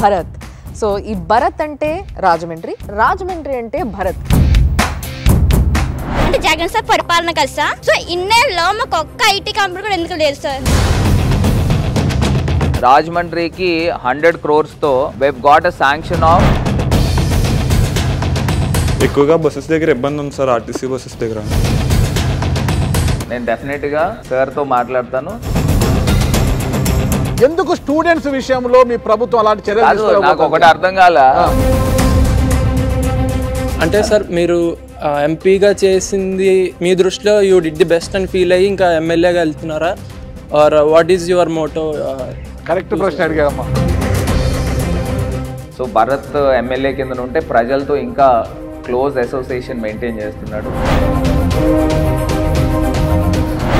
Bharat. So ఈ భరత్ అంటే రాజమండ్రి, రాజమండ్రి అంటే భరత్. అంటే జగన్ సార్ పరిపాలన కదా సార్. సో ఇన్నేళ్ళలో మాకు ఒక్క ఐటీ కంపెనీ కూడా ఎందుకు లేదు సార్. రాజమండ్రికి 100 crores తో we've got a sanction of. ఎక్కువగా బస్సెస్ దగ్గర ఇబ్బంది ఉంది సార్, ఆర్టీసీ బస్సెస్ దగ్గర. నేను డెఫినెట్గా సార్తో మాట్లాడతాను. ఎందుకు స్టూడెంట్స్ విషయంలో మీ ప్రభుత్వం అలాంటి చర్యలు? నాకు ఒకటి అర్థం కాల. అంటే సార్ మీరు ఎంపీగా చేసింది మీ దృష్టిలో యూ డిడ్ ది బెస్ట్ అని ఫీల్ అయ్యి ఇంకా ఎమ్మెల్యేగా వెళ్తున్నారా, or what is your motto? Correct ప్రశ్న అడిగామా. సో భరత్ ఎమ్మెల్యే కింద ఉంటే ప్రజలతో ఇంకా క్లోజ్ అసోసియేషన్ మెయింటైన్ చేస్తున్నాడు.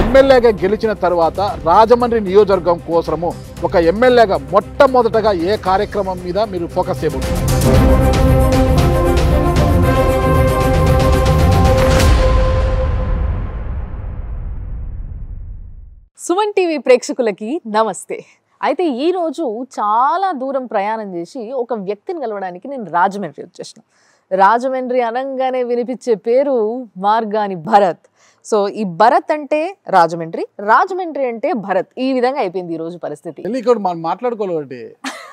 ఎమ్మెల్యేగా గెలిచిన తర్వాత రాజమండ్రి నియోజకవర్గం కోసము ఒక ఎమ్మెల్యేగా మొట్టమొదటగా ఏ కార్యక్రమం మీద మీరు ఫోకస్ చేయబోతున్నారు? సుమన్ టీవీ ప్రేక్షకులకి నమస్తే. అయితే ఈరోజు చాలా దూరం ప్రయాణం చేసి ఒక వ్యక్తిని కలవడానికి నేను రాజమండ్రి వచ్చేసిన. రాజమండ్రి అనగానే వినిపించే పేరు మార్గాని భరత్. సో ఈ భరత్ అంటే రాజమండ్రి, రాజమండ్రి అంటే భరత్. ఈ విధంగా అయిపోయింది ఈ రోజు పరిస్థితి. ఇక్కడ మనం మాట్లాడుకోవాలి.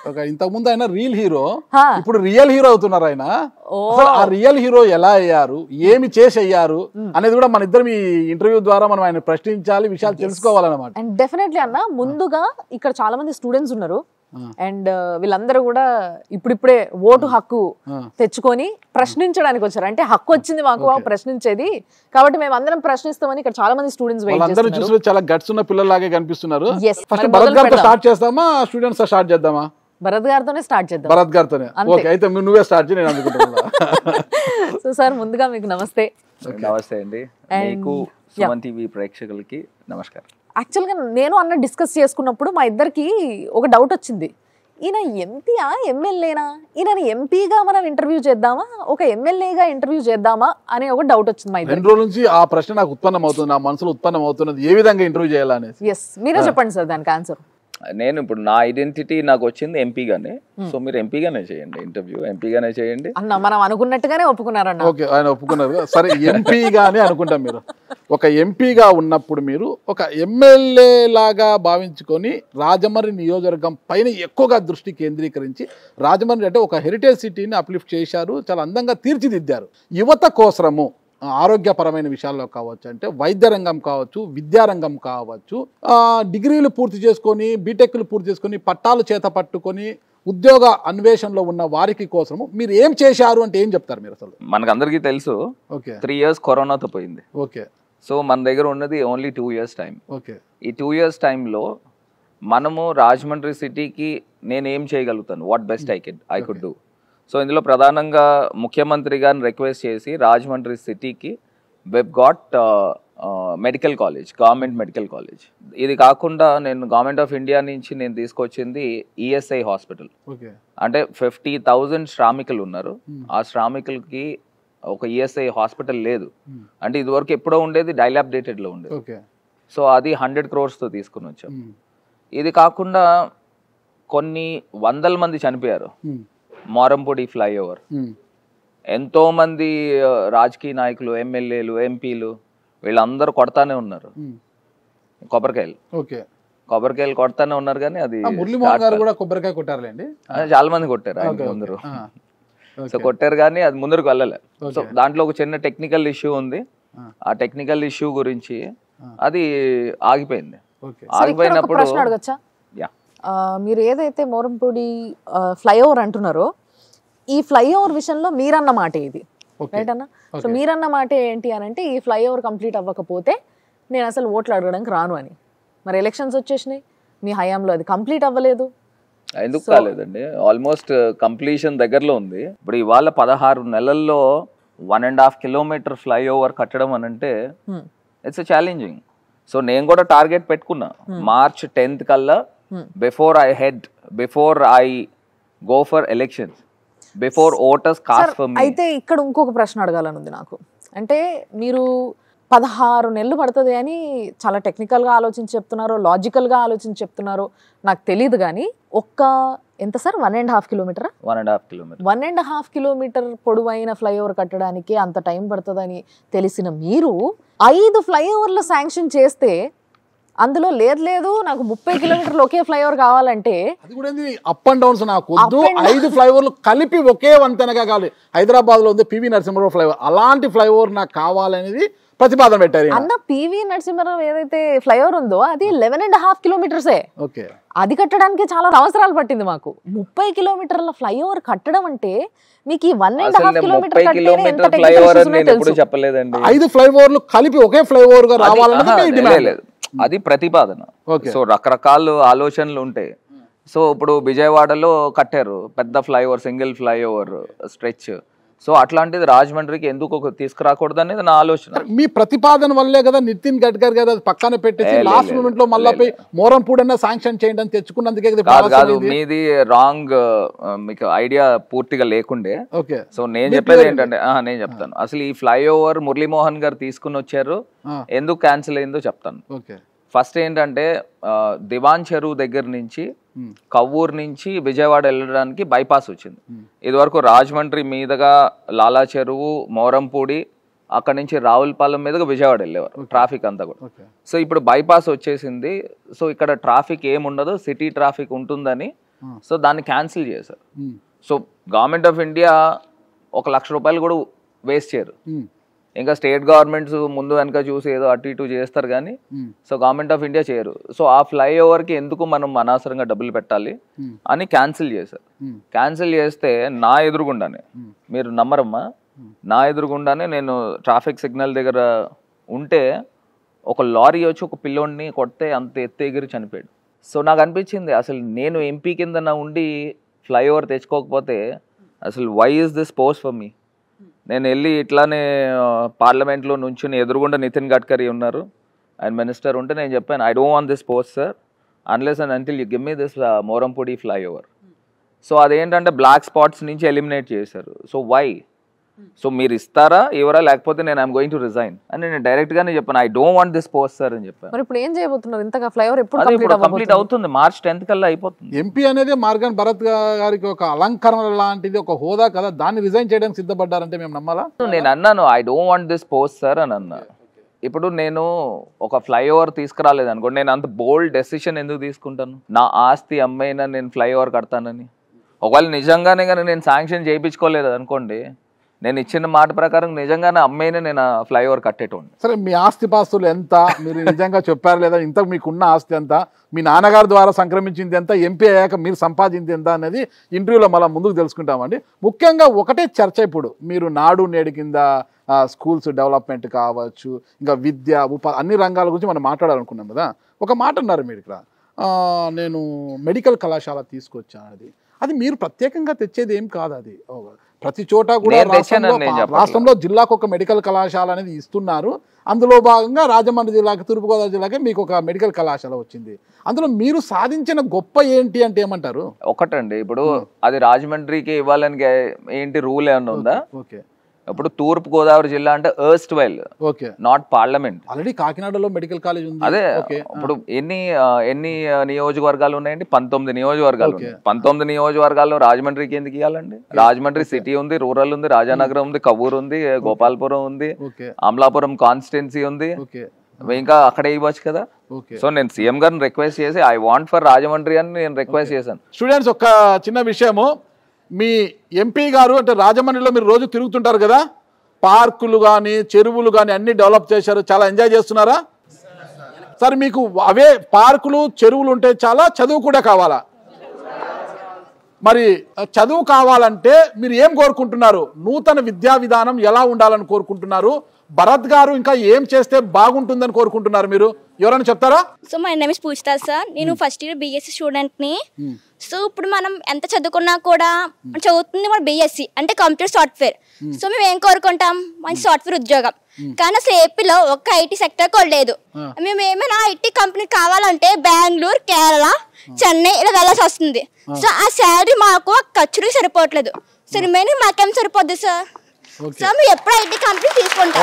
ఒక ఇంతకుముందు ఆయన రియల్ హీరో, ఇప్పుడు రియల్ హీరో అవుతున్నారు ఆయన. ఆ రియల్ హీరో ఎలా అయ్యారు, ఏమి చేసి అయ్యారు అనేది కూడా మన ఇద్దరం ఈ ఇంటర్వ్యూ ద్వారా మనం ఆయన ప్రశ్నించాలి, విషయాలు తెలుసుకోవాలన్నమాట. అండ్ డెఫినెట్లీ అన్న, ముందుగా ఇక్కడ చాలా మంది స్టూడెంట్స్ ఉన్నారు అండ్ వీళ్ళందరూ కూడా ఇప్పుడిప్పుడే ఓటు హక్కు తెచ్చుకొని ప్రశ్నించడానికి వచ్చారు. అంటే హక్కు వచ్చింది మాకు ప్రశ్నించేది, కాబట్టి మేము అందరం ప్రశ్నిస్తామని ఇక్కడ చాలా మంది స్టూడెంట్స్ చూసి చాలా గట్స్ ఉన్న పిల్లలాగే కనిపిస్తున్నారు. స్టార్ట్ చేస్తామా, స్టూడెంట్స్ స్టార్ట్ చేద్దామా? భరత్ గారితోనే స్టార్ట్ చేద్దాం. భరత్ గారితోనే. ఓకే, అయితే నువ్వే స్టార్ట్ చేయి, నేను అనుకుంటున్నా. సో సార్, ముందుగా మీకు నమస్తే. నమస్తే అండి. మీకు సుమన్ టీవీ ప్రేక్షకులకి నమస్కారం. యాక్చువల్గా నేను అన్న డిస్కస్ చేసుకున్నప్పుడు మా ఇద్దరికి ఒక డౌట్ వచ్చింది. ఈయన ఎంపీయా ఎమ్మెల్యేనా, ఈయన ఎంపీగా మనం ఇంటర్వ్యూ చేద్దామా, ఒక ఎమ్మెల్యేగా ఇంటర్వ్యూ చేద్దామా అనే ఒక డౌట్ వచ్చింది మా ఇద్దరు. 2 రోజుల నుంచి ఆ ప్రశ్న నాకు ఉత్పన్నం అవుతుంది, నా మనసులో ఉత్పన్నం అవుతున్నది, ఏ విధంగా ఇంటర్వ్యూ చేయాలని. ఎస్, మీరే చెప్పండి సార్ దానికి ఆన్సర్. నేను ఇప్పుడు నా ఐడెంటిటీ నాకు వచ్చింది ఎంపీగానే. సో మీరు ఎంపీగానే చేయండి, ఇంటర్వ్యూ ఎంపీగానే చేయండి అన్న. మనం అనుకున్నట్టుగానే ఒప్పుకున్నారన్న. ఓకే, ఆయన ఒప్పుకున్నారు. సరే, ఎంపీగానే అనుకుంటాం. మీరు ఒక ఎంపీగా ఉన్నప్పుడు మీరు ఒక ఎమ్మెల్యే లాగా భావించుకొని రాజమండ్రి నియోజకవర్గం పైన ఎక్కువగా దృష్టి కేంద్రీకరించి, రాజమండ్రి అంటే ఒక హెరిటేజ్ సిటీని అప్లిఫ్ట్ చేశారు, చాలా అందంగా తీర్చిదిద్దారు. యువత కోసము ఆరోగ్యపరమైన విషయాల్లో కావచ్చు, అంటే వైద్య రంగం కావచ్చు, విద్యారంగం కావచ్చు, డిగ్రీలు పూర్తి చేసుకొని బీటెక్లు పూర్తి చేసుకొని పట్టాలు చేత పట్టుకొని ఉద్యోగ అన్వేషణలో ఉన్న వారికి కోసము మీరు ఏం చేశారు అంటే ఏం చెప్తారు మీరు? అసలు మనకందరికీ తెలుసు, 3 years కరోనాతో పోయింది. ఓకే. సో మన దగ్గర ఉన్నది ఓన్లీ 2 years టైం. ఓకే. ఈ 2 years టైంలో మనము రాజమండ్రి సిటీకి నేను ఏం చేయగలుగుతాను, what best I could do. So ఇందులో ప్రధానంగా ముఖ్యమంత్రి గారిని రిక్వెస్ట్ చేసి రాజమండ్రి సిటీకి web got medical college, government medical college. ఇది కాకుండా నేను గవర్నమెంట్ ఆఫ్ ఇండియా నుంచి నేను తీసుకొచ్చింది ఈఎస్ఐ హాస్పిటల్. అంటే 50,000 శ్రామికులు ఉన్నారు, ఆ శ్రామికులకి ఒక ఈఎస్ఐ హాస్పిటల్ లేదు. అంటే ఇదివరకు ఎప్పుడో ఉండేది, డైలాప్డేటెడ్లో ఉండేది. సో అది 100 crores-తో తీసుకుని వచ్చాం. ఇది కాకుండా కొన్ని 100 మంది చనిపోయారు మోరంపూడి ఫ్లైఓవర్. ఎంతో మంది రాజకీయ నాయకులు, ఎమ్మెల్యేలు, ఎంపీలు వీళ్ళందరూ కొడతానే ఉన్నారు కొబ్బరికాయలు కొడతానే ఉన్నారు. కానీ అది కొబ్బరికాయ కొట్టారులేండి, చాలా మంది కొట్టారు ఆయన ముందరు. సో కొట్టారు కానీ అది ముందరకు వెళ్ళలే. సో దాంట్లో ఒక చిన్న టెక్నికల్ ఇష్యూ ఉంది. ఆ టెక్నికల్ ఇష్యూ గురించి అది ఆగిపోయింది. ఆగిపోయినప్పుడు మీరు ఏదైతే మోరంపూడి ఫ్లైఓవర్ అంటున్నారో, ఈ ఫ్లైఓవర్ విషయంలో మీరన్న మాట ఇది రైట్ అన్న. సో మీరన్న మాట ఏంటి అని అంటే, ఈ ఫ్లైఓవర్ కంప్లీట్ అవ్వకపోతే నేను అసలు ఓట్లు అడగడానికి రాను అని. మరి ఎలక్షన్స్ వచ్చేసినాయి, మీ హయాంలో అది కంప్లీట్ అవ్వలేదు. ఎందుకు కాలేదండి, ఆల్మోస్ట్ కంప్లీషన్ దగ్గరలో ఉంది. ఇప్పుడు ఇవాళ 16 నెలల్లో 1.5 kilometer ఫ్లైఓవర్ కట్టడం అని అంటే ఇట్స్ ఛాలెంజింగ్. సో నేను కూడా టార్గెట్ పెట్టుకున్నా, March 10th కల్లా before I go for elections, before voters cast for me. అయితే ఇక్కడ ఇంకొక ప్రశ్న అడగాలని ఉంది నాకు. అంటే మీరు 16 నెలలు పడుతుంది అని చాలా టెక్నికల్గా ఆలోచించి చెప్తున్నారో, లాజికల్గా ఆలోచించి చెప్తున్నారో నాకు తెలియదు. కానీ ఒక్క ఎంత సార్ 1.5 కిలోమీటరా? 1.5 కిలోమీటర్. 1.5 కిలోమీటర్ పొడవైన ఫ్లైఓవర్ కట్టడానికి అంత టైం పడుతుందని తెలిసిన మీరు 5 ఫ్లైఓవర్లు శాంక్షన్ చేస్తే అందులో లేదు నాకు 30 కిలోమీటర్లు ఒకే ఫ్లైఓవర్ కావాలంటే అది కూడా అప్ అండ్ డౌన్స్ నాకు వద్దు, 5 ఫ్లైఓవర్లు కలిపి ఒకే వంతెనగా కావాలి. హైదరాబాద్ లో ఉంది పివి నరసింహారావు ఫ్లైఓవర్, అలాంటి ఫ్లైఓవర్ నాకు కావాలనేది ప్రతిపాదన పెట్టారు. అన్న పివి నరసింహారావు ఏదైతే ఫ్లైఓవర్ ఉందో అది 11.5 కిలోమీటర్సే. ఓకే, అది కట్టడానికి చాలా సంవత్సరాలు పట్టింది మాకు. 30 కిలోమీటర్ల ఫ్లైఓవర్ కట్టడం అంటే మీకు ఈ 1.5 కిలోమీటర్ ఫ్లైఓవర్ నేను ఎప్పుడు చెప్పలేదండి. 5 ఫ్లైఓవర్లు కలిపి ఒకే ఫ్లైఓవర్ గా రావాలనేది అది ప్రతిపాదన. సో రకరకాల ఆలోచనలు ఉంటాయి. సో ఇప్పుడు విజయవాడలో కట్టారు పెద్ద flyover, single flyover stretch. So అట్లాంటిది రాజమండ్రికి ఎందుకు తీసుకురాకూడదు అనేది నా ఆలోచన. మీ ప్రతిపాదన వల్లే కదా నితిన్ గడ్కరీ గారు పక్కన పెట్టేసి లాస్ట్ మూమెంట్ లో మళ్ళీ పోయి మోరంపూడన్నా శాంక్షన్ చేయండి అని తెచ్చుకున్నందుకే కాదు, మీది రాంగ్, మీకు ఐడియా పూర్తిగా లేకుండే. ఓకే, సో నేను చెప్పేది ఏంటంటే నేను చెప్తాను. అసలు ఈ ఫ్లైఓవర్ మురళీమోహన్ గారు తీసుకుని వచ్చారు, ఎందుకు క్యాన్సిల్ అయిందో చెప్తాను. ఓకే, ఫస్ట్ ఏంటంటే దివాన్ చెరువు దగ్గర నుంచి కవ్వూరు నుంచి విజయవాడ వెళ్ళడానికి బైపాస్ వచ్చింది. ఇదివరకు రాజమండ్రి మీదుగా లాలా చెరువు, మోరంపూడి, అక్కడ నుంచి రావులపాలెం మీదుగా విజయవాడ వెళ్ళేవారు ట్రాఫిక్ అంతా కూడా. సో ఇప్పుడు బైపాస్ వచ్చేసింది. సో ఇక్కడ ట్రాఫిక్ ఏముండదు, సిటీ ట్రాఫిక్ ఉంటుందని సో దాన్ని క్యాన్సిల్ చేశారు. సో గవర్నమెంట్ ఆఫ్ ఇండియా 1 లక్ష రూపాయలు కూడా వేస్ట్ చేయరు. ఇంకా స్టేట్ గవర్నమెంట్స్ ముందు వెనక చూసి ఏదో అటు ఇటు చేస్తారు కానీ సో గవర్నమెంట్ ఆఫ్ ఇండియా చేయరు. సో ఆ ఫ్లైఓవర్కి ఎందుకు మనం అనవసరంగా డబ్బులు పెట్టాలి అని క్యాన్సిల్ చేశారు. క్యాన్సిల్ చేస్తే నా ఎదురుగుండానే, మీరు నమ్మరమ్మా, నా ఎదురుగుండానే నేను ట్రాఫిక్ సిగ్నల్ దగ్గర ఉంటే ఒక లారీ వచ్చి ఒక పిల్లోడిని కొడితే అంత ఎత్తు ఎగిరి చనిపోయాడు. సో నాకు అనిపించింది అసలు నేను ఎంపీ కింద ఉండి ఫ్లైఓవర్ తెచ్చుకోకపోతే అసలు why is this post for me? నేను వెళ్ళి ఇట్లానే పార్లమెంట్లో నుంచుని ఎదురుగుండా నితిన్ గడ్కరీ ఉన్నారు, ఆయన మినిస్టర్ ఉంటే నేను చెప్పాను, I don't want this post sir unless and until you give me this Morampudi flyover. So అదేంటంటే బ్లాక్ స్పాట్స్ నుంచి ఎలిమినేట్ చేశారు. So why? సో మీరు ఇస్తారా ఎవరా, లేకపోతే నేను ఐఎమ్ గోయింగ్ టు రిజైన్ అని నేను డైరెక్ట్ గానే చెప్పాను. I don't want this post sir అని చెప్పాను. మరి ఇప్పుడు ఏం చేయబోతున్నారు? ఇంతగా ఫ్లైఓవర్ ఎప్పుడు కంప్లీట్ అవుతుంది? మార్చ్ 10th కల్లా అయిపోతుంది. ఎంపీ అనేది మార్గాన్ భరత్ గారికి ఒక అలంకరణ లాంటిది, ఒక హోదా కదా, దాన్ని రిజైన్ చేయడానికి సిద్ధపడ్డారంటే మేము నమ్మాలా? నేను అన్నాను I don't want this post sir అని అన్నా. ఇప్పుడు నేను ఒక ఫ్లైఓవర్ తీసుకురాలేదు అనుకోండి, నేను అంత బోల్డ్ డెసిషన్ ఎందుకు తీసుకుంటాను? నా ఆస్తి అమ్మైనా నేను ఫ్లైఓవర్ కడతానని. ఒకవేళ నిజంగానే కానీ నేను శాంక్షన్ చేయించుకోలేదు అనుకోండి, నేను ఇచ్చిన మాట ప్రకారం నిజంగానే అమ్మైనా నేను ఫ్లైఓవర్ కట్టేటోండి. సరే, మీ ఆస్తి పాస్తులు ఎంత, మీరు నిజంగా చెప్పారు లేదా, ఇంత మీకున్న ఆస్తి ఎంత, మీ నాన్నగారి ద్వారా సంక్రమించింది ఎంత, ఎంపీ అయ్యాక మీరు సంపాదించింది ఎంత అనేది ఇంటర్వ్యూలో మళ్ళీ ముందుకు తెలుసుకుంటామండి. ముఖ్యంగా ఒకటే చర్చ, ఇప్పుడు మీరు నాడు నేడు కింద స్కూల్స్ డెవలప్మెంట్ కావచ్చు, ఇంకా విద్య, అన్ని రంగాల గురించి మనం మాట్లాడాలనుకున్నాం కదా. ఒక మాట అన్నారు మీరు ఇక్కడ, నేను మెడికల్ కళాశాల తీసుకొచ్చాను. అది మీరు ప్రత్యేకంగా తెచ్చేది ఏం కాదు, అది ప్రతి చోట కూడా రాష్ట్రంలో జిల్లాకు ఒక మెడికల్ కళాశాల అనేది ఇస్తున్నారు. అందులో భాగంగా రాజమండ్రి జిల్లాకి, తూర్పుగోదావరి జిల్లాకి మీకు ఒక మెడికల్ కళాశాల వచ్చింది. అందులో మీరు సాధించిన గొప్ప ఏంటి అంటే ఏమంటారు? ఒకటండి, ఇప్పుడు అది రాజమండ్రికి ఇవ్వాలని ఏంటి రూల్ ఏమన్నా ఉందా? ఓకే, ఇప్పుడు తూర్పు గోదావరి జిల్లా అంటే erstwhile, okay, not parliament. Already కాకినాడలో మెడికల్ కాలేజ్ ఉంది. అదే ఇప్పుడు ఎన్ని నియోజకవర్గాలు ఉన్నాయండి? 19 నియోజకవర్గాలు. 19 నియోజకవర్గాల్లో రాజమండ్రికి ఎందుకు ఇవ్వాలండి? రాజమండ్రి సిటీ ఉంది, రూరల్ ఉంది, రాజానగరం ఉంది, కవ్వూరు ఉంది, గోపాలపురం ఉంది, అమలాపురం కాన్స్టిట్యున్సీ ఉంది, ఇంకా అక్కడే ఇవ్వచ్చు కదా. సో నేను సీఎం గారిని రిక్వెస్ట్ చేసి ఐ వాంట్ ఫర్ రాజమండ్రి అని నేను రిక్వెస్ట్ చేశాను. స్టూడెంట్స్, ఒక చిన్న విషయము, మీ ఎంపీ గారు అంటే రాజమండ్రిలో మీరు రోజు తిరుగుతుంటారు కదా, పార్కులు కానీ చెరువులు కానీ అన్ని డెవలప్ చేశారు, చాలా ఎంజాయ్ చేస్తున్నారా? సార్, మీకు అవే పార్కులు చెరువులు ఉంటే చాలా, చదువు కూడా కావాలా? మరి చదువు కావాలంటే మీరు ఏం కోరుకుంటున్నారు? నూతన విద్యా విధానం ఎలా ఉండాలని కోరుకుంటున్నారు? భరత్ గారు ఇంకా ఏం చేస్తే బాగుంటుందని కోరుకుంటున్నారు మీరు? ఎవరైనా చెప్తారా? So my name is Pujitha sir, నేను ఫస్ట్ ఇయర్ బీఎస్సీ స్టూడెంట్ని. సో ఇప్పుడు మనం ఎంత చదువుకున్నా కూడా చదువుతుంది మన బీఎస్సీ అంటే కంప్యూటర్ సాఫ్ట్వేర్. సో మేము ఏం కోరుకుంటాం? మంచి సాఫ్ట్వేర్ ఉద్యోగం. కానీ అసలు ఏపీలో ఒక్క ఐటీ సెక్టర్ కూడా లేదు. మేము ఏమైనా ఐటీ కంపెనీ కావాలంటే బెంగళూరు, కేరళ, చెన్నై ఇలా వెళ్ళాల్సి వస్తుంది. సో ఆ శాలరీ మాకు ఖర్చులు సరిపోవట్లేదు. సో రిమైనింగ్ మాకేం సరిపోద్ది సార్? సో మేము ఎప్పుడు ఐటీ కంపెనీ తీసుకుంటాం.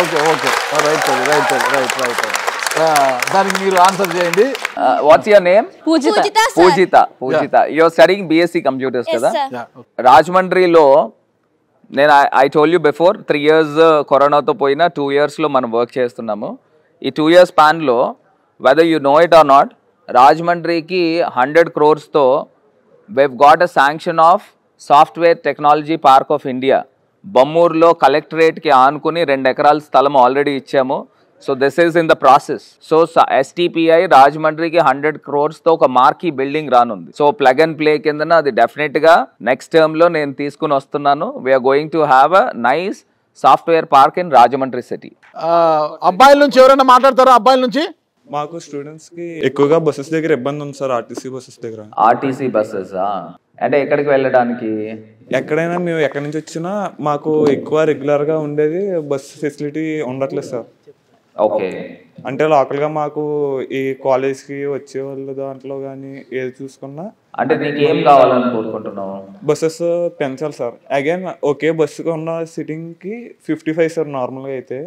దానికి మీరు ఆన్సర్ చేయండి. What's your name? Pujitha sir. Pujitha you are studying BSc computers Yes, కదా? sir. రాజమండ్రిలో నేను I told you before 3 years కరోనాతో పోయినా 2 yearsలో మనం వర్క్ చేస్తున్నాము. ఈ 2 years స్పాన్లో whether you know it or not, రాజమండ్రికి 100 crores we've got a sanction of software technology park of India. బొమ్మూరులో కలెక్టరేట్కి ఆనుకుని 2 acres స్థలం ఆల్రెడీ ఇచ్చాము. So this is in the process. So STPI రాజమండ్రికి 100 crores ఒక మార్కీ బిల్డింగ్ రానుంది. సో ప్లగ్ అండ్ ప్లే కిందన అది డెఫినెట్గా నెక్స్ట్ టర్మ్లో నేను తీసుకుని వస్తున్నాను. We're going to have a nice software park in Rajahmundry city. అబ్బాయిల నుంచి ఎవరైనా మాట్లాడతారా? అబ్బాయిల నుంచి మాకు స్టూడెంట్స్కి ఎక్కువగా బస్సెస్ దగ్గర ఇబ్బంది ఉంది సార్. ఆర్టీసీ బస్సెస్ దగ్గర. ఆర్టీసీ బస్సెస్ అంటే ఎక్కడికి వెళ్ళడానికి? ఎక్కడైనా మేము ఎక్కడి నుంచి వచ్చినా మాకు ఎక్కువ రెగ్యులర్గా ఉండేది బస్ ఫెసిలిటీ ఉండట్లేదు సార్. ఓకే. అంటే లోకల్గా మాకు ఈ కాలేజ్కి వచ్చే వాళ్ళు దాంట్లో కానీ ఏది చూసుకున్నా అంటే నీకు ఏం కావాలని కోరుకుంటున్నావు? బస్సెస్ పెంచాలి సార్. అగైన్ ఒకే బస్సుకు ఉన్న సిట్టింగ్కి 55 సార్. నార్మల్గా అయితే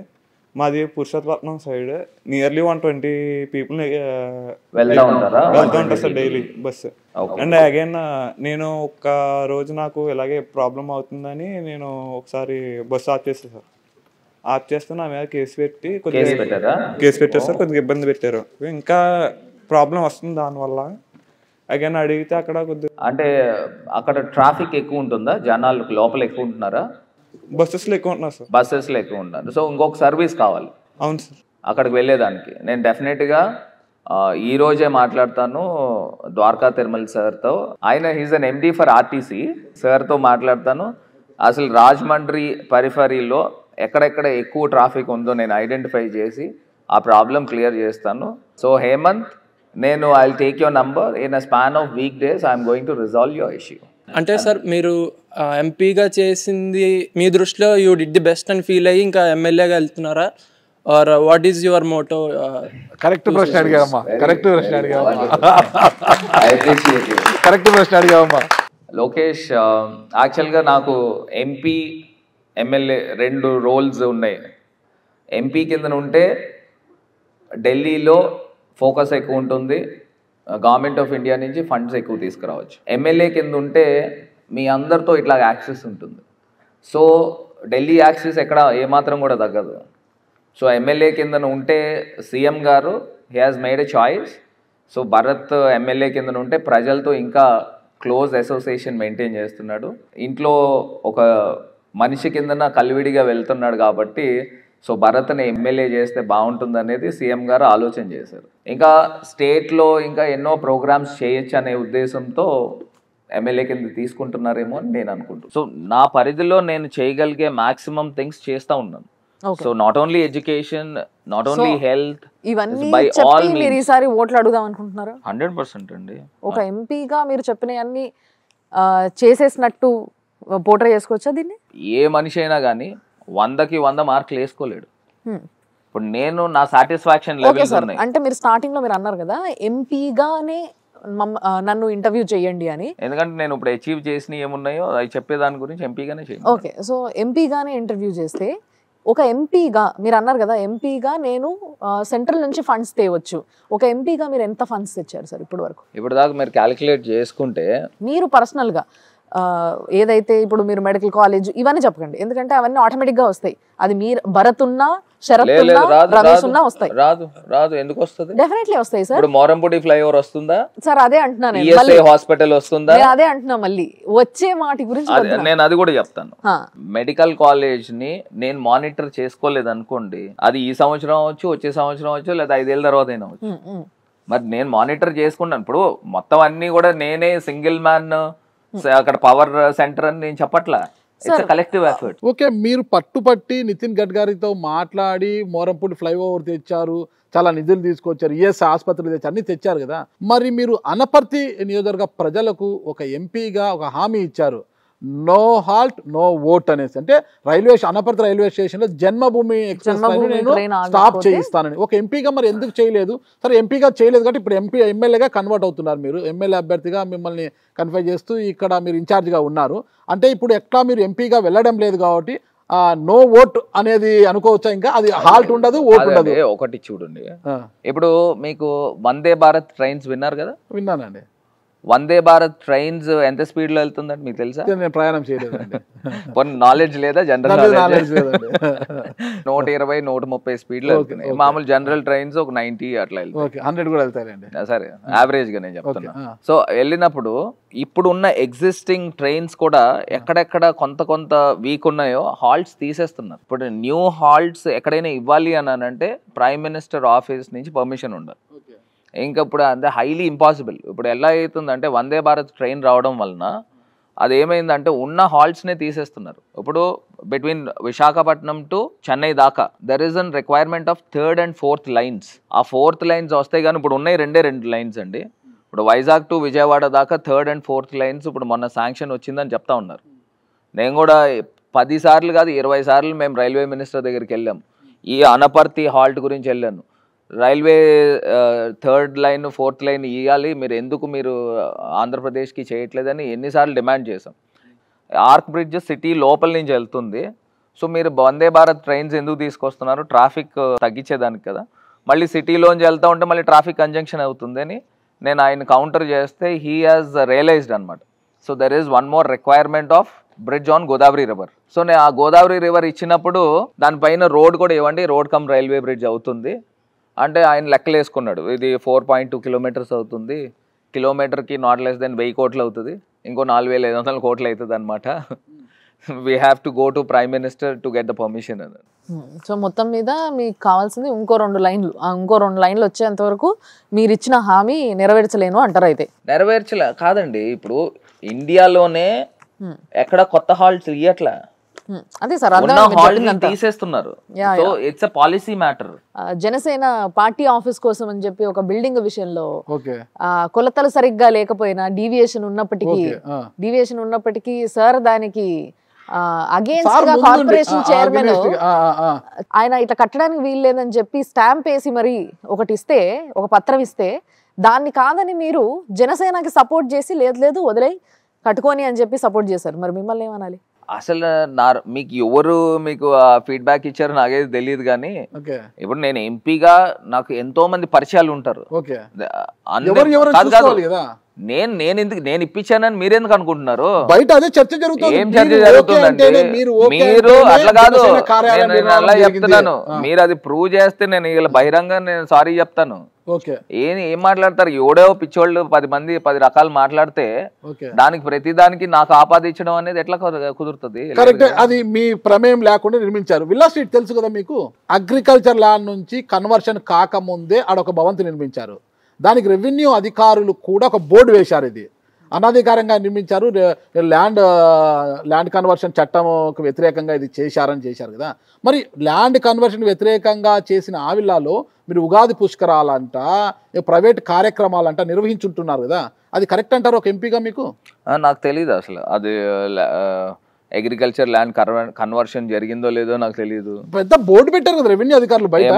మాది పురుషోత్తపట్నం సైడ్ నియర్లీ 120 people వెళ్తా ఉంటారా? వెళ్తూ ఉంటారు sir daily bus. And again నేను ఒక్క రోజు నాకు ఇలాగే ప్రాబ్లం అవుతుందని నేను ఒకసారి బస్సు ఆఫ్ చేస్తాను సార్. ఆఫ్ చేస్తే నా మీద కేసు పెట్టి కేసు పెట్టారు సార్. కొద్దిగా ఇబ్బంది పెట్టారు. ఇంకా ప్రాబ్లం వస్తుంది దానివల్ల. అగైన్ అడిగితే అక్కడ కొద్దిగా అంటే అక్కడ ట్రాఫిక్ ఎక్కువ ఉంటుందా? జనాలు లోపల ఎక్కువ ఉంటున్నారా? బస్సెస్లో ఎక్కువ ఉంటున్నారు సార్. బస్సెస్లో ఎక్కువ ఉంటారు. సో ఇంకొక సర్వీస్ కావాలి అవును సార్ అక్కడికి వెళ్ళేదానికి. నేను డెఫినెట్గా ఈ రోజే మాట్లాడతాను ద్వారకా తిరుమల సార్తో. ఆయన he's an MD for RTC. సార్తో మాట్లాడతాను. అసలు రాజమండ్రి పరిఫరీలో ఎక్కడెక్కడ ఎక్కువ ట్రాఫిక్ ఉందో నేను ఐడెంటిఫై చేసి ఆ ప్రాబ్లం క్లియర్ చేస్తాను. సో హేమంత్, నేను I will take your number. In a span of week days I'm going to resolve your issue. అంటే సార్ మీరు ఎంపీగా చేసింది మీ దృష్టిలో యూ డిడ్ ది బెస్ట్ అని ఫీల్ అయ్యి ఇంకా ఎమ్మెల్యేగా వెళ్తున్నారా? Or what is your motto? Correct ప్రశ్న అడిగామా. కరెక్ట్ ప్రశ్న అడిగామా. లోకేష్, యాక్చువల్గా నాకు ఎంపీ ఎమ్మెల్యే 2 roles ఉన్నాయి. ఎంపీ కింద ఉంటే ఢిల్లీలో ఫోకస్ ఎక్కువ ఉంటుంది, గవర్నమెంట్ ఆఫ్ ఇండియా నుంచి ఫండ్స్ ఎక్కువ తీసుకురావచ్చు. ఎమ్మెల్యే కింద ఉంటే మీ అందరితో ఇట్లా యాక్సెస్ ఉంటుంది. సో ఢిల్లీ యాక్సెస్ ఎక్కడ ఏమాత్రం కూడా తగ్గదు. సో ఎమ్మెల్యే కింద ఉంటే సీఎం గారు he has made a choice. So Bharat MLA కింద ఉంటే ప్రజలతో ఇంకా క్లోజ్ అసోసియేషన్ మెయింటైన్ చేస్తున్నాడు. ఇంట్లో ఒక మనిషి కిందన కలివిడిగా వెళ్తున్నాడు కాబట్టి సో భరత్ని ఎమ్మెల్యే చేస్తే బాగుంటుంది అనేది సీఎం గారు ఆలోచన చేశారు. ఇంకా స్టేట్లో ఇంకా ఎన్నో ప్రోగ్రామ్స్ చేయొచ్చు అనే ఉద్దేశంతో ఎమ్మెల్యే కింద తీసుకుంటున్నారేమో అని నేను అనుకుంటున్నాను. సో నా పరిధిలో నేను చేయగలిగే మాక్సిమం థింగ్స్ చేస్తూ ఉన్నాను. So not only education, not only health, ఇవన్నీ చెప్పి మీరు ఈసారి ఓట్లు అడుగుదాం అనుకుంటున్నారా? 100% అండి. ఒక ఎంపీగా మీరు చెప్పినవన్నీ చేసేసినట్టు పోట్రే చేసుకోవచ్చా దీన్ని? ఏ మనిషి అయినా కానీ 100కి 100 మార్కులు వేసుకోలేడు. ఇప్పుడు నేను నా సాటిస్ఫాక్షన్ లెవెల్స్ ఉన్నాయి. అంటే మీరు స్టార్టింగ్ లో మీరు అన్నారు కదా ఎంపీగానే నన్ను ఇంటర్వ్యూ చేయండి అని. ఎందుకంటే నేను ఇప్పుడు అచీవ్ చేసిన ఏమున్నాయో అవి చెప్పేదాని గురించి ఎంపీగానే చేయండి. ఓకే, సో ఎంపీగానే ఇంటర్వ్యూ చేస్తే ఒక ఎంపీగా మీరు అన్నారు కదా ఎంపీగా నేను సెంట్రల్ నుంచి ఫండ్స్ తేవచ్చు. ఒక ఎంపీగా మీరు ఎంత ఫండ్స్ తెచ్చారు సార్ ఇప్పుడు వరకు? ఇప్పుడు దాకా మీరు క్యాలిక్యులేట్ చేసుకుంటే మీరు పర్సనల్గా ఏదైతే ఇప్పుడు మీరు మెడికల్ కాలేజ్ ఇవన్నీ చెప్పకండి, ఎందుకంటే అవన్నీ ఆటోమేటిక్గా వస్తాయి. అది మీరు భరత్ ఉన్నా శరత్ ఉన్నా రమేష్ ఉన్నా వస్తాయి. రాదు ఎందుకు వస్తుంది? డెఫినెట్లీ వస్తాయి సార్. ఇప్పుడు మోరంపూడి ఫ్లైఓవర్ వస్తుందా సార్? అదే అంటున్నాను, హాస్పిటల్ వస్తుందా? అదే అంటున్నా. మళ్ళీ వచ్చే వాటి గురించి నేను అది కూడా చెప్తాను. మెడికల్ కాలేజ్ ని నేను మానిటర్ చేసుకోలేదు అనుకోండి, అది ఈ సంవత్సరం అవచ్చు, వచ్చే సంవత్సరం అవచ్చు, లేదా 5 ఏళ్ళ తర్వాత అయినా అవచ్చు. మరి నేను మానిటర్ చేసుకున్నాను. ఇప్పుడు మొత్తం అన్ని కూడా నేనే సింగిల్ మ్యాన్ అక్కడ పవర్ సెంటర్ అని నేను చెప్పట్లా. It's collective effort. ఓకే, మీరు పట్టుపట్టి నితిన్ గడ్కరీతో మాట్లాడి మోరంపూడి ఫ్లైఓవర్ తెచ్చారు, చాలా నిధులు తీసుకొచ్చారు, ఈఎస్ ఆసుపత్రులు తెచ్చారు, అన్ని తెచ్చారు కదా. మరి మీరు అనపర్తి నియోజకవర్గ ప్రజలకు ఒక ఎంపీగా ఒక హామీ ఇచ్చారు, నో హాల్ట్ నో ఓట్ అనేసి. అంటే అనపర్తి రైల్వే స్టేషన్ లో జన్మభూమి ఎక్స్ప్రెస్ నేను స్టాప్ చేయిస్తానని. ఒక ఎంపీగా మరి ఎందుకు చేయలేదు? సరే ఎంపీగా చేయలేదు కాబట్టి ఇప్పుడు ఎమ్మెల్యేగా కన్వర్ట్ అవుతున్నారు. మీరు ఎమ్మెల్యే అభ్యర్థిగా మిమ్మల్ని కన్ఫై చేస్తూ ఇక్కడ మీరు ఇన్ఛార్జ్గా ఉన్నారు. అంటే ఇప్పుడు ఎట్లా మీరు ఎంపీగా వెళ్ళడం లేదు కాబట్టి నో ఓట్ అనేది అనుకోవచ్చా? ఇంకా అది హాల్ట్ ఉండదు, ఓట్ ఉండదు. అదే ఒకటి చూడండి, ఇప్పుడు మీకు వందే భారత్ ట్రైన్స్ విన్నారు కదా? విన్నానండి. వందే భారత్ ట్రైన్స్ ఎంత స్పీడ్ లో వెళ్తుందండి మీకు తెలుసా? నేను ప్రయాణం చేయలేదండి. నాలెడ్జ్ లేదా? జనరల్ నాలెడ్జ్ లేదండి. 120, 130 స్పీడ్ లో వెళ్తున్నాయి. మామూలు జనరల్ ట్రైన్స్ ఒక 90 అట్లా వెళ్తాయి. 100 కూడా వెళ్తాయండి. సరే, యావరేజ్ గా నేను చెప్తున్నా. సో వెళ్ళినప్పుడు ఇప్పుడు ఉన్న ఎగ్జిస్టింగ్ ట్రైన్స్ కూడా ఎక్కడెక్కడ కొంత వీక్ ఉన్నాయో హాల్ట్స్ తీసేస్తున్నారు. ఇప్పుడు న్యూ హాల్ట్స్ ఎక్కడైనా ఇవ్వాలి అని అంటే ప్రైమ్ మినిస్టర్ ఆఫీస్ నుంచి పర్మిషన్ ఉండాలి. ఇంకా ఇప్పుడు అంటే హైలీ ఇంపాసిబుల్. ఇప్పుడు ఎలా అవుతుందంటే వందే భారత్ ట్రైన్ రావడం వలన అది ఏమైందంటే ఉన్న హాల్ట్స్నే తీసేస్తున్నారు. ఇప్పుడు బిట్వీన్ విశాఖపట్నం టు చెన్నై దాకా there is an requirement of 3rd and 4th lines. ఆ 4th లైన్స్ వస్తాయి కానీ ఇప్పుడు ఉన్నాయి 2 లైన్స్ అండి. ఇప్పుడు వైజాగ్ టు విజయవాడ దాకా 3rd and 4th లైన్స్ ఇప్పుడు మొన్న శాంక్షన్ వచ్చిందని చెప్తా ఉన్నారు. నేను కూడా 10 సార్లు కాదు 20 సార్లు మేము రైల్వే మినిస్టర్ దగ్గరికి వెళ్ళాం. ఈ అనపర్తి హాల్ట్ గురించి వెళ్ళాను. Railway 3rd line 4th line ఇవ్వాలి, మీరు ఆంధ్రప్రదేశ్కి చేయట్లేదని ఎన్నిసార్లు డిమాండ్ చేసాం. ఆర్క్ బ్రిడ్జ్ సిటీ లోపల నుంచి వెళ్తుంది. సో మీరు వందే భారత్ ట్రైన్స్ ఎందుకు తీసుకొస్తున్నారు? ట్రాఫిక్ తగ్గించేదానికి కదా. మళ్ళీ సిటీలోంచి వెళ్తూ ఉంటే మళ్ళీ ట్రాఫిక్ కంజంక్షన్ అవుతుంది అని నేను ఆయన కౌంటర్ చేస్తే హీ హాజ్ రియలైజ్డ్ అనమాట. So there is one more requirement of bridge on Godavari river. So నేను ఆ గోదావరి రివర్ ఇచ్చినప్పుడు దానిపైన రోడ్ కూడా ఇవ్వండి, రోడ్ కమ్ రైల్వే బ్రిడ్జ్ అవుతుంది అంటే ఆయన లెక్కలు వేసుకున్నాడు. ఇది 4.2 కిలోమీటర్స్ అవుతుంది, కిలోమీటర్కి నాట్ లెస్ దెన్ 1000 కోట్లు అవుతుంది, ఇంకో 4500 కోట్లు అవుతుంది అనమాట. We have to go to prime minister to get the permission అని. సో మొత్తం మీద మీకు కావాల్సింది ఇంకో 2 లైన్లు. ఇంకో 2 లైన్లు వచ్చేంత వరకు మీరు ఇచ్చిన హామీ నెరవేర్చలేను అంటారు. అయితే నెరవేర్చలే కాదండి, ఇప్పుడు ఇండియాలోనే ఎక్కడ కొత్త హాల్ట్స్ ఇయ్యట్లా, అదే సార్ తీసేస్తున్నారు. So it's a policy matter. Janasena party office కోసం అని చెప్పి ఒక బిల్డింగ్ విషయంలో కొలతలు సరిగ్గా లేకపోయినా డీవియేషన్ ఉన్నప్పటికీ సార్ దానికి అగేన్స్ట్ గా కార్పొరేషన్ చైర్మన్ ఆయన ఇట్లా కట్టడానికి వీల్లేదని చెప్పి స్టాంప్ వేసి మరి ఒక పత్రం ఇస్తే దాన్ని కాదని మీరు జనసేనకి సపోర్ట్ చేసి లేదు వదిలే కట్టుకొని అని చెప్పి సపోర్ట్ చేశారు. మరి మిమ్మల్ని ఏమనాలి? అసలు మీకు ఎవరు మీకు ఫీడ్బ్యాక్ ఇచ్చారు నాకైతే తెలియదు, కానీ ఇప్పుడు నేను ఎంపీగా నాకు ఎంతో మంది పరిచయాలు ఉంటారు. నేను ఇప్పించానని మీరెందుకు అనుకుంటున్నారు? బయట అదే చర్చ జరుగుతుంది. ఏం చర్చ జరుగుతుందంటే మీరు అట్లా కాదు, అలా చెప్తున్నాను. మీరు అది ప్రూవ్ చేస్తే నేను ఇలా బహిరంగ నేను సారీ చెప్తాను. ఏం మాట్లాడతారు? ఎవడో పిచ్చోళ్ళు 10 మంది 10 రకాలు మాట్లాడితే దానికి ప్రతిదానికి నాకు ఆపాదించడం అనేది ఎట్లా కుదురుతుంది? కరెక్ట్. అది మీ ప్రమేయం లేకుండా నిర్మించారు. విల్లా స్ట్రీట్ తెలుసు కదా మీకు. అగ్రికల్చర్ ల్యాండ్ నుంచి కన్వర్షన్ కాకముందే ఆడొక భవంతి నిర్మించారు. దానికి రెవెన్యూ అధికారులు కూడా ఒక బోర్డు వేశారు. ఇది అనధికారంగా నిర్మించారు, ల్యాండ్ కన్వర్షన్ చట్టంకు వ్యతిరేకంగా ఇది చేశారు కదా. మరి ల్యాండ్ కన్వర్షన్ వ్యతిరేకంగా చేసిన ఆ విల్లాలో మీరు ఉగాది పుష్కరాలంట, ప్రైవేట్ కార్యక్రమాలంట నిర్వహించుంటున్నారు కదా. అది కరెక్ట్ అంటారు ఒక ఎంపీగా మీకు? నాకు తెలీదు అసలు అది అగ్రికల్చర్ ల్యాండ్ కన్వర్షన్ జరిగిందో లేదో నాకు తెలియదు. పెద్ద బోర్డు పెట్టారు కదా రెవెన్యూ అధికారులు బయట.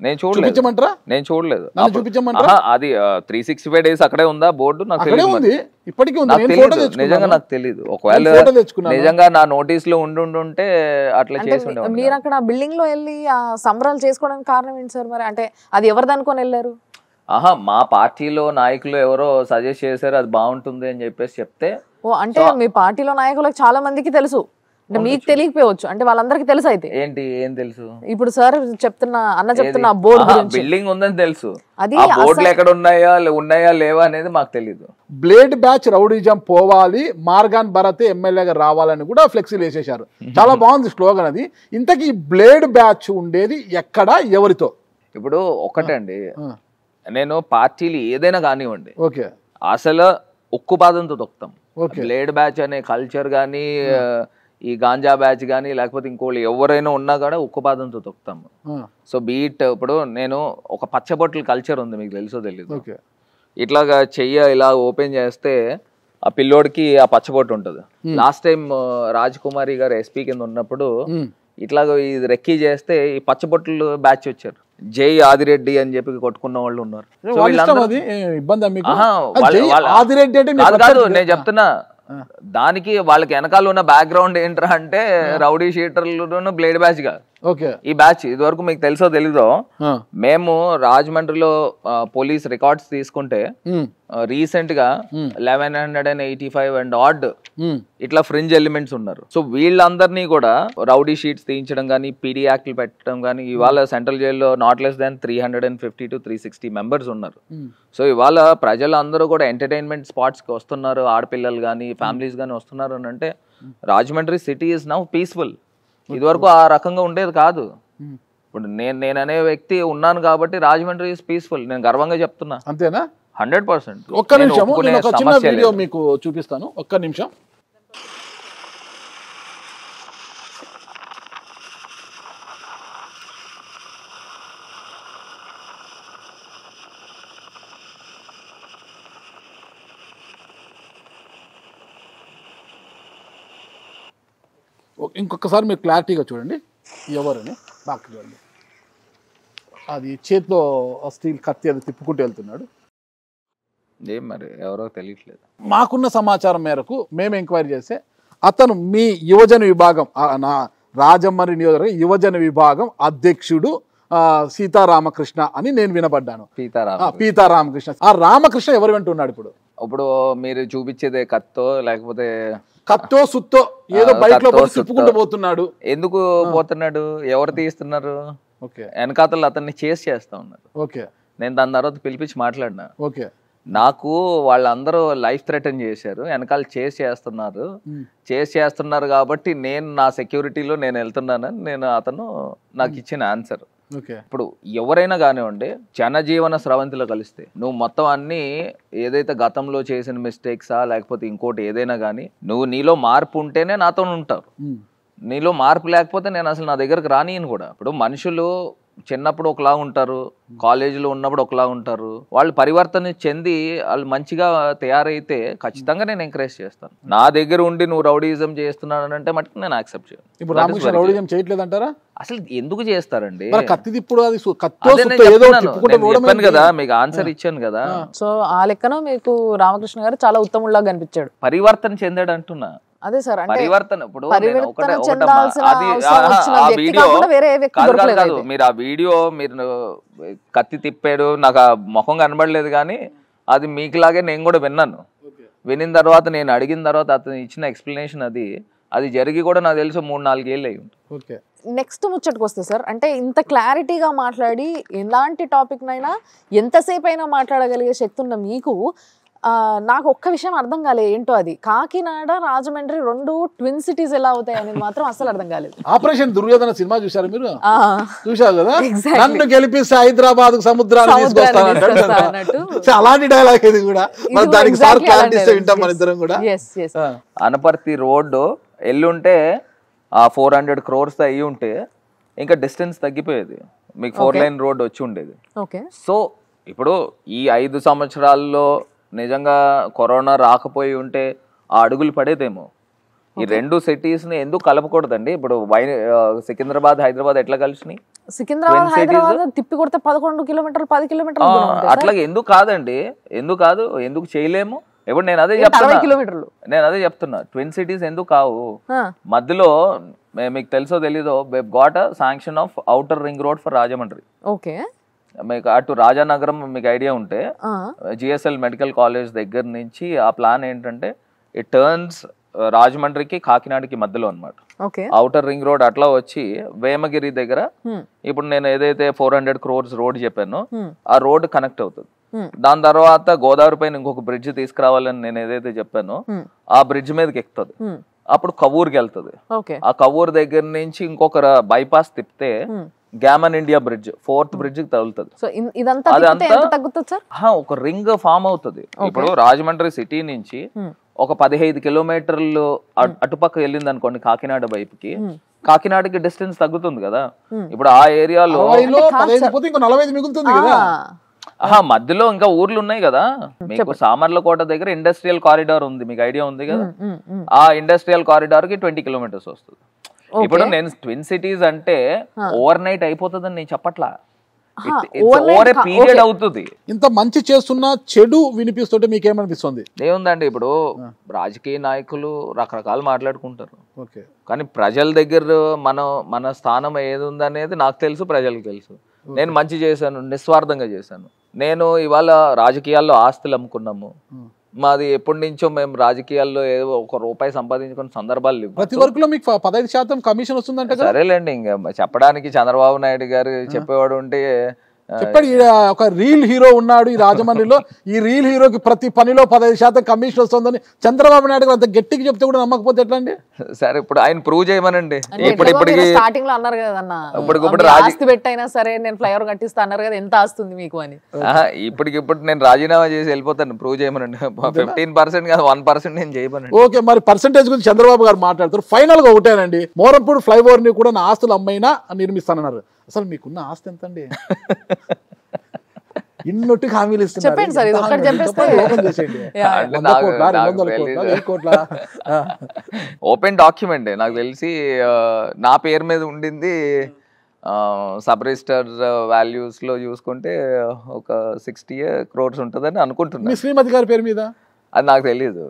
నేను చూడలేదు. చూడలేదు. అది 365 days అక్కడే ఉందా బోర్డు? నాకు తెలియదు, ఇప్పటికీ నిజంగా నాకు తెలియదు. ఒకవేళ నిజంగా నా నోటీస్ లో ఉండుంటే అట్లా చేసి ఉండేవాళ్ళు. మీరు అక్కడ బిల్డింగ్ లో వెళ్ళి సంబరాలు చేసుకోవడానికి కారణం ఏంటి సార్? మరి అంటే అది ఎవరిది అనుకొని వెళ్ళారు? మా పార్టీలో నాయకులు ఎవరో సజెస్ట్ చేశారు అది బాగుంటుంది అని చెప్పేసి చెప్తే. అంటే మీ పార్టీలో నాయకులకు చాలా మందికి తెలుసు, అంటే మీకు తెలియకపోవచ్చు, అంటే వాళ్ళందరికీ తెలుసు. అయితే ఏం తెలుసు? ఇప్పుడు సార్ చెప్తున్న బోర్డు బిల్డింగ్ ఉందని తెలుసు, అది బోర్డులు ఎక్కడ ఉన్నాయా లేవా అనేది మాకు తెలియదు. బ్లేడ్ బ్యాచ్ రౌడిజం పోవాలి, మార్గాన్ భరత్ ఎమ్మెల్యేగా రావాలని కూడా ఫ్లెక్సీలు వేసేశారు. చాలా బాగుంది స్లోగన్ అది. ఇంతకీ బ్లేడ్ బ్యాచ్ ఉండేది ఎక్కడ, ఎవరితో? ఇప్పుడు ఒకటండి, నేను పార్టీలు ఏదైనా కానివ్వండి అసలు ఉక్కు పాదంతో తొక్కుతాం. బ్లేడ్ బ్యాచ్ అనే కల్చర్ కానీ ఈ గాంజా బ్యాచ్ కానీ లేకపోతే ఇంకోళ్ళు ఎవరైనా ఉన్నా కూడా ఉక్కు పాదంతో తొక్కుతాము. సో బీట్ ఇప్పుడు నేను ఒక పచ్చబొట్ల కల్చర్ ఉంది, మీకు తెలుసో తెలీదు. ఇట్లాగా ఇలా ఓపెన్ చేస్తే ఆ పిల్లోడికి ఆ పచ్చబొట్టు ఉంటుంది. లాస్ట్ టైం రాజ్ కుమారి గారు ఎస్పీ కింద ఉన్నప్పుడు ఇట్లాగ ఇది రెక్కీ చేస్తే ఈ పచ్చబొట్లు బ్యాచ్ వచ్చారు. జై ఆదిరెడ్డి అని చెప్పి కొట్టుకున్న వాళ్ళు ఉన్నారు. నేను చెప్తున్నా దానికి వాళ్ళకి వెనకాల ఉన్న బ్యాక్గ్రౌండ్ ఏంట్రా అంటే రౌడీ షీటర్లు బ్లేడ్ బ్యాచ్ గా ఓకే ఈ బ్యాచ్ ఇదివరకు మీకు తెలుసో తెలీదో మేము రాజమండ్రిలో పోలీస్ రికార్డ్స్ తీసుకుంటే రీసెంట్ గా 1185 అండ్ ఆడ్ ఇట్లా ఫ్రింజ్ ఎలిమెంట్స్ ఉన్నారు. సో వీళ్ళందరినీ కూడా రౌడీ షీట్స్ తీయించడం కానీ పీడీ యాక్ట్లు పెట్టడం కానీ ఇవాళ సెంట్రల్ జైల్లో not less than 350 to 360 members ఉన్నారు. సో ఇవాళ ప్రజలందరూ కూడా ఎంటర్టైన్మెంట్ స్పాట్స్ కి వస్తున్నారు, ఆడపిల్లలు కానీ ఫ్యామిలీస్ కానీ వస్తున్నారు అని అంటే Rajahmundry city is now peaceful. ఇదివరకు ఆ రకంగా ఉండేది కాదు. ఇప్పుడు నేను అనే వ్యక్తి ఉన్నాను కాబట్టి రాజమండ్రి ఈజ్ పీస్ఫుల్. నేను గర్వంగా చెప్తున్నా. అంతేనా? 100%. ఒక్క నిమిషం, నేను ఒక చిన్న వీడియో మీకు చూపిస్తాను. ఒక్క నిమిషం. ఇంకొకసారి మీరు క్లారిటీగా చూడండి ఎవరని. బాగా చూడండి, అది చేతిలో స్టీల్ కత్తి అది తిప్పుకుంటూ వెళ్తున్నాడు. ఏం మరి ఎవరో తెలియట్లేదు. మాకున్న సమాచారం మేరకు మేము ఎంక్వైరీ చేస్తే అతను మీ యువజన విభాగం నా రాజమండ్రి నియోజకవర్గ యువజన విభాగం అధ్యక్షుడు సీతారామకృష్ణ అని నేను వినపడ్డాను. పీతారామకృష్ణ. ఆ రామకృష్ణ ఎవరు వెంట ఉన్నాడు ఇప్పుడు? ఇప్పుడు మీరు చూపించేదే కత్తో లేకపోతే కత్తో సుత్తో ఏదో బైక్ లో తిప్పుకుంటూ పోతున్నాడు. ఎందుకు పోతున్నాడు? ఎవరు తీస్తున్నారు? వెనకాతలు అతన్ని చేసి చేస్తా ఉన్నారు. ఓకే, నేను దాని తర్వాత పిలిపించి మాట్లాడినా. ఓకే, నాకు వాళ్ళందరూ లైఫ్ థ్రెటన్ చేశారు, వెనకాల చేస్తున్నారు కాబట్టి నేను నా సెక్యూరిటీలో నేను వెళ్తున్నానని అతను నాకు ఇచ్చిన ఆన్సర్. ఇప్పుడు ఎవరైనా కానివ్వండి జనజీవన స్రవంతిలో కలిస్తే నువ్వు మొత్తం అన్ని ఏదైతే గతంలో చేసిన మిస్టేక్సా లేకపోతే ఇంకోటి ఏదైనా కానీ నువ్వు నీలో మార్పు ఉంటేనే నాతో ఉంటారు. నీలో మార్పు లేకపోతే నేను అసలు నా దగ్గరకు రానియను కూడా. ఇప్పుడు మనుషులు చిన్నప్పుడు ఒకలా ఉంటారు, కాలేజీలో ఉన్నప్పుడు ఒకలా ఉంటారు. వాళ్ళు పరివర్తన చెంది వాళ్ళు మంచిగా తయారైతే ఖచ్చితంగా నేను ఎంకరేజ్ చేస్తాను. నా దగ్గర ఉండి నువ్వు రౌడీజం చేస్తున్నాను అంటే మటుకు నేను యాక్సెప్ట్ చేయను. ఇప్పుడు రామకృష్ణ రౌడీజం చేయట్లేదంటారా? అసలు ఎందుకు చేస్తారండి? చెప్పాను కదా, మీకు ఆన్సర్ ఇచ్చాను కదా. సో ఆ లెక్కన మీకు రామకృష్ణ గారు చాలా ఉత్తముల్లా కనిపించాడు. పరివర్తన చెందాడు అంటున్నా. అదే సార్, పరివర్తన. ఇప్పుడు మీరు ఆ వీడియో మీరు కత్తి తిప్పాడు నాకు ఆ ముఖం కనబడలేదు కానీ అది మీకులాగే నేను కూడా విన్నాను. వినిన తర్వాత నేను అడిగిన తర్వాత అతను ఇచ్చిన ఎక్స్ప్లెనేషన్ అది జరిగి కూడా నాకు తెలుసు 3-4 ఏళ్ళు అయ్యి ఉంటుంది. నెక్స్ట్ ముచ్చటకు వస్తే సార్, అంటే ఇంత క్లారిటీగా మాట్లాడి ఎలాంటి టాపిక్ నైనా ఎంతసేపు అయినా మాట్లాడగలిగే శక్తి ఉన్న మీకు నాకు ఒక్క విషయం అర్థం కాలేదు. ఏంటో అది కాకినాడ రాజమండ్రి 2 ట్విన్ సిటీస్ ఎలా అవుతాయి అనేది మాత్రం అసలు అర్థం కాలేదు. ఆపరేషన్ దుర్యోధన సినిమా చూసారు మీరు? చూసారు కదా, నన్ను గెలిపిస్తే హైదరాబాద్ సముద్రాన్ని తీసుకొస్తానంటాడు. అలాంటి డైలాగ్ ఇది కూడా. దానికి సార్ క్లారిటీ ఇస్తే వింటాం మన ఇద్దరం కూడా. అనపర్తి రోడ్డు ఎల్లుంటే ఆ 400 crores అయ్యి ఉంటే ఇంకా డిస్టెన్స్ తగ్గిపోయేది, మీకు 4 lane రోడ్ వచ్చి ఉండేది. సో ఇప్పుడు ఈ 5 సంవత్సరాల్లో నిజంగా కరోనా రాకపోయి ఉంటే ఆ అడుగులు పడేదేమో. ఈ 2 cities ని ఎందుకు కలపకూడదండి? ఇప్పుడు సికింద్రాబాద్ హైదరాబాద్ ఎట్లా కలిసినాయి? సికింద్రాబాద్ హైదరాబాద్ తిప్పి కొడితే 11 kilometers 10 kilometers అట్లా ఎందుకు కాదండి? ఎందుకు చేయలేము? ఇప్పుడు నేను అదే చెప్తున్నా ట్విన్ సిటీస్ ఎందుకు కావు? మధ్యలో మీకు తెలుసో తెలీదో got a sanction of outer ring road for Rajahmundry. మీకు అటు రాజానగరం మీకు ఐడియా ఉంటే జిఎస్ఎల్ మెడికల్ కాలేజ్ దగ్గర నుంచి ఆ ప్లాన్ ఏంటంటే ఇట్ టర్న్స్ రాజమండ్రికి కాకినాడకి మధ్యలో అన్నమాట. ఔటర్ రింగ్ రోడ్ అట్లా వచ్చి వేమగిరి దగ్గర ఇప్పుడు నేను ఏదైతే 400 crores రోడ్ చెప్పానో ఆ రోడ్ కనెక్ట్ అవుతుంది. దాని తర్వాత గోదావరి పైన ఇంకొక బ్రిడ్జ్ తీసుకురావాలని నేను ఏదైతే చెప్పానో ఆ బ్రిడ్జ్ మీదకి ఎక్కుతుంది. అప్పుడు కవూర్కి వెళ్తుంది. ఆ కవూర్ దగ్గర నుంచి ఇంకొక బైపాస్ తిప్పితే Gammon India bridge 4th bridge కి తగులుతుంది. ఒక రింగ్ ఫామ్ అవుతుంది. ఇప్పుడు రాజమండ్రి సిటీ నుంచి ఒక 15 kilometers అటుపక్క వెళ్ళింది అనుకోండి కాకినాడ వైపుకి, కాకినాడకి డిస్టెన్స్ తగ్గుతుంది కదా. ఇప్పుడు ఆ ఏరియాలో మధ్యలో ఇంకా ఊర్లు ఉన్నాయి కదా. మీకు సామర్లకోట దగ్గర ఇండస్ట్రియల్ కారిడార్ ఉంది, మీకు ఐడియా ఉంది కదా. ఆ ఇండస్ట్రియల్ కారిడార్ కి 20 kilometers వస్తుంది. ఇప్పుడు నేను ట్విన్ సిటీస్ అంటే ఓవర్ నైట్ అయిపోతుందని నేను చెప్పట్లా. ఓవర్ ఏ పీరియడ్ అవుతుంది. ఇంత మంచి చేస్తున్నా చెడు వినిపిస్తుంటే మీకేమనిపిస్తుంది? ఏముందండి, ఇప్పుడు రాజకీయ నాయకులు రకరకాలు మాట్లాడుకుంటారు, ఓకే, కానీ ప్రజల దగ్గర మన స్థానం ఏది ఉందనేది నాకు తెలుసు, ప్రజలకు తెలుసు. నేను మంచి చేశాను, నిస్వార్థంగా చేశాను. నేను ఇవాళ రాజకీయాల్లో ఆస్తులు అమ్ముకున్నాము, మాది ఎప్పటి నుంచో మేము రాజకీయాల్లో ఏదో ₹1 సంపాదించుకున్న సందర్భాలు లేవు. ప్రతి వర్క్ లో మీకు 15% కమిషన్ వస్తుందంటే సరేలేండి, ఇంకా చెప్పడానికి చంద్రబాబు నాయుడు గారు చెప్పేవాడు ఉంటే చెప్పండి. ఒక రీల్ హీరో ఉన్నాడు ఈ రాజమండ్రిలో, ఈ రీల్ హీరోకి ప్రతి పనిలో 15% కమిషన్ వస్తుందని చంద్రబాబు నాయుడు గారు అంత గట్టిగా చెప్తే కూడా నమ్మకపోతే ఎట్లా అండి? సరే, ఇప్పుడు ఆయన ప్రూవ్ చేయమనండి. ఇప్పటికి స్టార్టింగ్ లో అన్నారు కదా అన్న, ఇప్పుడు ఆస్తి పెట్టైనా సరే నేను ఫ్లైఓవర్ కట్టిస్తా అన్నారు కదా, ఎంత ఆస్తుంది మీకు అని. ఇప్పటికిప్పుడు నేను రాజీనామా చేసి వెళ్ళిపోతాను, ప్రూవ్ చేయమనండి. 15% కాదు, 1% నేను చేయమనండి. ఓకే, మరి పర్సెంటేజ్ గురించి చంద్రబాబు గారు మాట్లాడుతారు. ఫైనల్ గా ఒకటేనండి, మోరంపూడి ఫ్లైఓవర్ ని కూడా నా ఆస్తులు అమ్మైనా నిర్మిస్తానన్నారు. అసలు మీకున్న ఆస్తి ఎంత అండి? ఇన్నొట్టుకు హామీలు ఇస్తున్నారు. చెప్పండి సార్, ఇది ఒకటి చెప్పేస్తే ఓపెన్ డాక్యుమెంట్. నాకు తెలిసి నా పేరు మీద ఉండింది సబ్ రిజిస్టర్ వాల్యూస్ లో చూసుకుంటే ఒక 60 crores ఉంటుందని అనుకుంటున్నాను. మీ శ్రీమతి గారి పేరు మీద? అది నాకు తెలియదు.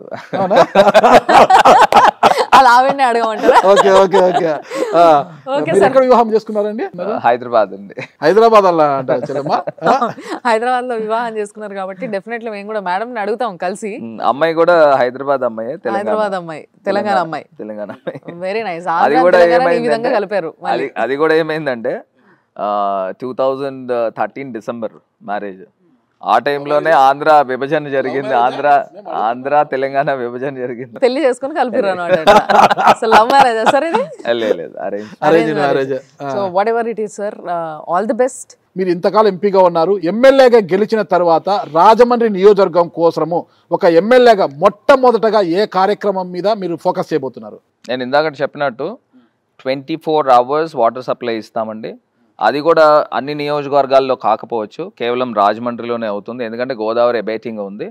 అలా ఆవిడనే అడగమంటారా? Okay okay okay. ఎక్కడ వివాహం చేసుకున్నారండి? హైదరాబాద్ అండి. హైదరాబాద్ అలా అంటారు చెల్లెమ్మ. హైదరాబాద్ లో వివాహం చేసుకున్నారు కాబట్టి డెఫినెట్లీ మేము కూడా మేడం ని అడుగుతాం కలిసి. అమ్మాయి కూడా హైదరాబాద్ అమ్మాయి, హైదరాబాద్ అమ్మాయి, తెలంగాణ అమ్మాయి. Very nice. అది కూడా కలిపారు. అది కూడా ఏమైందంటే 2013 డిసెంబర్ మ్యారేజ్. ఆ టైంలోనే ఆంధ్ర విభజన జరిగింది, ఆంధ్ర తెలంగాణ విభజన జరిగింది. పెళ్లి చేసుకుని కలిపారు అన్నమాట. అసలు లవ్ మ్యారేజ్ సార్ ఇది? లేదు, arrange. So what ever it is sir, all the best. మీరు ఇంతకాలం ఎంపీగా ఉన్నారు, ఎమ్మెల్యేగా గెలిచిన తర్వాత రాజమండ్రి నియోజకవర్గం కోసము ఒక ఎమ్మెల్యేగా మొట్టమొదటగా ఏ కార్యక్రమం మీద మీరు ఫోకస్ చేయబోతున్నారు? నేను ఇందాక చెప్పినట్టు 24 hours వాటర్ సప్లై ఇస్తామండి. అది కూడా అన్ని నియోజకవర్గాల్లో కాకపోవచ్చు, కేవలం రాజమండ్రిలోనే అవుతుంది, ఎందుకంటే గోదావరి అబేటింగ్ ఉంది.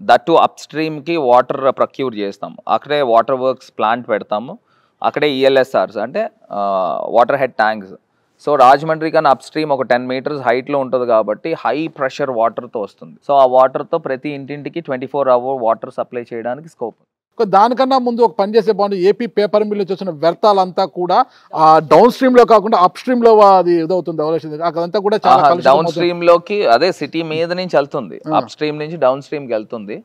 దట్టు అప్ స్ట్రీమ్కి వాటర్ ప్రొక్యూర్ చేస్తాము, అక్కడే వాటర్ వర్క్స్ ప్లాంట్ పెడతాము, అక్కడే ELSRs అంటే water head tanks. So Rajahmundry కన్నా అప్ స్ట్రీమ్ ఒక 10 meters హైట్లో ఉంటుంది కాబట్టి హై ప్రెషర్ వాటర్తో వస్తుంది. సో ఆ వాటర్తో ప్రతి ఇంటింటికి 24 hour వాటర్ సప్లై చేయడానికి స్కోప్. దానికన్నా ముందు ఒక పని చేసే బాగుంది, ఏపీ పేపర్ మిల్ నుంచి వచ్చిన వ్యర్థాలంతా కూడా డౌన్ స్ట్రీమ్ లో కాకుండా అప్ స్ట్రీమ్ లో అది ఇదవుతుంది, అదంతా కూడా డౌన్ స్ట్రీమ్ లోకి, అదే సిటీ మీద నుంచి వెళ్తుంది, అప్ స్ట్రీమ్ నుంచి డౌన్ స్ట్రీమ్ కి వెళ్తుంది.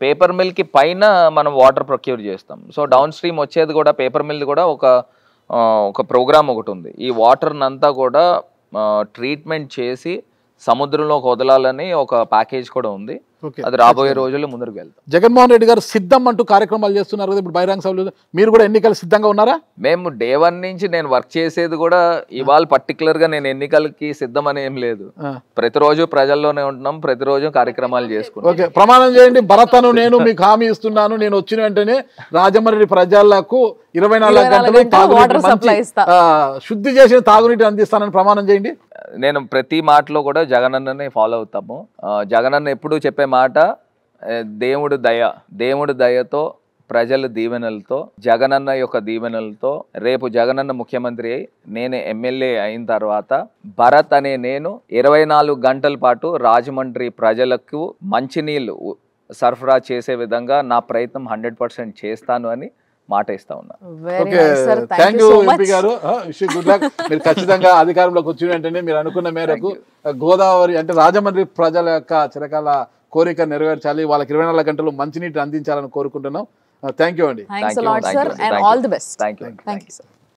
పేపర్ మిల్ కి పైన మనం వాటర్ ప్రొక్యూర్ చేస్తాం. సో డౌన్ స్ట్రీమ్ వచ్చేది కూడా పేపర్ మిల్ కూడా ఒక ప్రోగ్రామ్ ఒకటి ఉంది. ఈ వాటర్ నంతా కూడా ట్రీట్మెంట్ చేసి సముద్రంలోకి వదలాలని ఒక ప్యాకేజ్ కూడా ఉంది. అది రాబోయే రోజుల్లో ముందుకు వెళ్తాం. జగన్మోహన్ రెడ్డి గారు సిద్ధం అంటూ కార్యక్రమాలు చేస్తున్నారు కదా ఇప్పుడు బహిరంగ సభలు, మీరు కూడా ఎన్నికలు సిద్ధంగా ఉన్నారా? మేము డే 1 నుంచి నేను వర్క్ చేసేది కూడా ఇవాళ పర్టికులర్ గా నేను ఎన్నికలకి సిద్ధం అని ఏం లేదు. ప్రతిరోజు ప్రజల్లోనే ఉంటున్నాం, ప్రతిరోజు కార్యక్రమాలు చేసుకుంటాం. ఓకే, ప్రమాణం చేయండి. భరతను నేను మీకు హామీ ఇస్తున్నాను, నేను వచ్చిన వెంటనే రాజమండ్రి ప్రజలకు 24 గంటలు శుద్ధి చేసిన తాగునీటి అందిస్తానని ప్రమాణం చేయండి. నేను ప్రతి మాటలో కూడా జగనన్ననే ఫాలో అవుతాము. జగనన్న ఎప్పుడు చెప్పే మాట, దేవుడు దయతో, ప్రజల దీవెనలతో, జగనన్న యొక్క దీవెనలతో, రేపు జగనన్న ముఖ్యమంత్రి అయి నేను ఎమ్మెల్యే అయిన తర్వాత భరత్ అనే నేను 24 గంటల పాటు రాజమండ్రి ప్రజలకు మంచినీళ్ళు సరఫరా చేసే విధంగా నా ప్రయత్నం 100% చేస్తాను అని మాట ఇస్తా ఉన్నా. థ్యాంక్ యూ ఎంపీ గారు, గుడ్ లక్. మీరు ఖచ్చితంగా అధికారంలోకి వచ్చిన వెంటనే మీరు అనుకున్న మేరకు గోదావరి అంటే రాజమండ్రి ప్రజల యొక్క చిరకాల కోరిక నెరవేర్చాలి, వాళ్ళకి 24 గంటలు మంచినీటిని అందించాలని కోరుకుంటున్నాం. థ్యాంక్ యూ అండి. Thanks a lot sir and all the best. Thank you.